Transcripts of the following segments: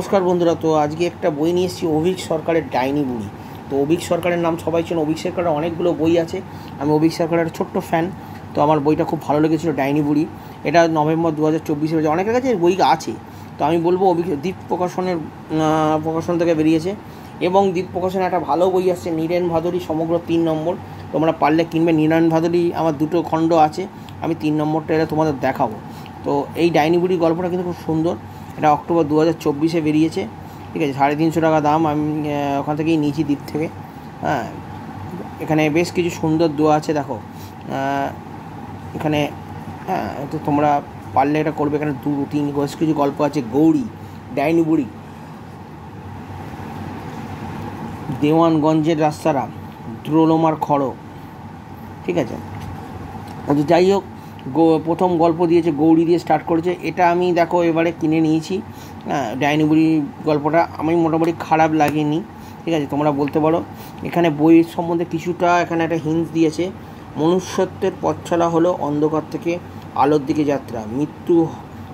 নমস্কার বন্ধুরা, তো আজকে একটা বই নিয়ে এসেছি অভিক সরকারের ডাইনি বুড়ি। তো অভিক সরকারের নাম সবাই চেন, অভিক সরকারের অনেকগুলো বই আছে। আমি অভিক সরকারের ছোট্ট ফ্যান। তো আমার বইটা খুব ভালো লেগেছিলো, ডাইনি বুড়ি। এটা নভেম্বর 2024 অনেকের কাছে বই আছে। তো আমি বলবো দ্বীপ প্রকাশন থেকে বেরিয়েছে, এবং দ্বীপ প্রকাশনে একটা ভালো বই আসছে, নীরেন ভাদুরী সমগ্র 3 নম্বর। তোমরা পারলে কিনবে। নীরেন ভাদুরী আমার 2টো খণ্ড আছে, আমি 3 নম্বরটা এটা তোমাদের দেখাবো। তো এই ডাইনি বুড়ি গল্পটা কিন্তু খুব সুন্দর। এটা অক্টোবর 2024 বেরিয়েছে, ঠিক আছে। 350 টাকা দাম। আমি ওখান থেকেই নিয়েছি, দ্বীপ থেকে। হ্যাঁ, এখানে বেশ কিছু সুন্দর দোয়া আছে, দেখো এখানে। হ্যাঁ, তো তোমরা পারলে এটা করবে। এখানে 2-3 বেশ কিছু গল্প আছে। গৌরী, ডাইনি বুড়ি, দেওয়ানগঞ্জের রাস্তারা, দ্রোলমার খড়, ঠিক আছে। যাই হোক, প্রথম গল্প দিয়েছে গৌরী দিয়ে স্টার্ট করেছে। এটা আমি দেখো এবারে কিনে নিয়েছি। ডাইনি বুড়ি গল্পটা আমি মোটামুটি খারাপ লাগেনি, ঠিক আছে। তোমরা বলতে পারো। এখানে বইয়ের সম্বন্ধে কিছুটা এখানে একটা হিন্টস দিয়েছে। মনুষ্যত্বের পথচলা হলো অন্ধকার থেকে আলোর দিকে যাত্রা, মৃত্যু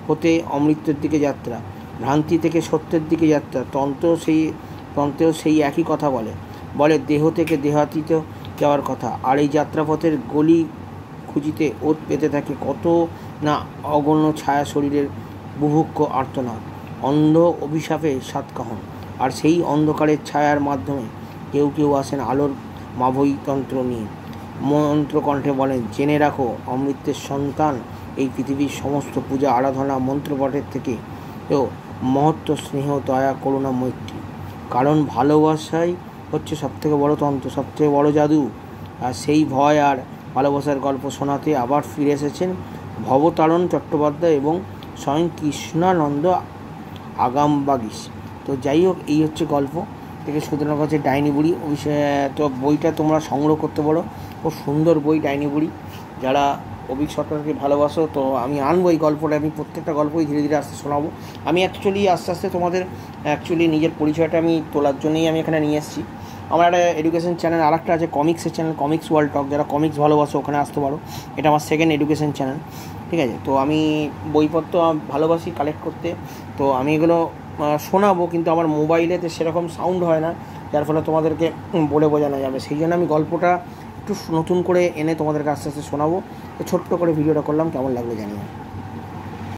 হতে অমৃত্যের দিকে যাত্রা, ভ্রান্তি থেকে সত্যের দিকে যাত্রা। তন্ত্রেও সেই একই কথা বলে দেহ থেকে দেহাতীত যাওয়ার কথা। আর এই যাত্রাপথের গলি খুঁজিতে ওত পেতে থাকে কত না অগণ্য ছায়া, শরীরের বুভুক্ষ আর্তনাদ, অন্ধ অভিশাপে সাতকাহন। আর সেই অন্ধকারের ছায়ার মাধ্যমে কেউ কেউ আসেন আলোর মাভৈ তন্ত্র নিয়ে, মন্ত্রকণ্ঠে বলেন, জেনে রাখো অমৃতের সন্তান, এই পৃথিবীর সমস্ত পূজা আরাধনা মন্ত্রপটের থেকে মহত্ব, স্নেহ, দয়া, করুণা, মৈত্রী। কারণ ভালোবাসাই হচ্ছে সবথেকে বড় তন্ত্র, সবথেকে বড় জাদু। আর সেই ভয় আর ভালোবাসার গল্প শোনাতে আবার ফিরে এসেছেন ভবতারণ চট্টোপাধ্যায় এবং স্বয়ং কৃষ্ণানন্দ আগামবাগিস। তো যাই হোক, এই হচ্ছে গল্প থেকে সুতরাং কাছে ডাইনি বুড়ি। তো বইটা তোমরা সংগ্রহ করতে পারো, খুব সুন্দর বই ডাইনি বুড়ি। যারা অভিক সরকারকে ভালোবাসো, তো আমি আনবো এই গল্পটা। আমি প্রত্যেকটা গল্পই ধীরে ধীরে আস্তে শোনাবো। আমি আস্তে আস্তে তোমাদের নিজের পরিচয়টা আমি তোলার জন্যই আমি এখানে নিয়ে এসেছি। আমার একটা এডুকেশন চ্যানেল আর একটা আছে, কমিক্সের চ্যানেল, কমিক্স ওয়ার্ল্ড টক। যারা কমিক্স ভালোবাসো ওখানে আসতে পারো। এটা আমার সেকেন্ড এডুকেশন চ্যানেল, ঠিক আছে। তো আমি বইপত্র ভালোবাসি কালেক্ট করতে। তো আমি এগুলো শোনাবো, কিন্তু আমার মোবাইলেতে সেরকম সাউন্ড হয় না, যার ফলে তোমাদেরকে বলে বোঝানো যাবে। সেই জন্য আমি গল্পটা একটু নতুন করে এনে তোমাদেরকে আস্তে আস্তে শোনাবো। তো ছোট্ট করে ভিডিওটা করলাম, কেমন লাগলো জানিও।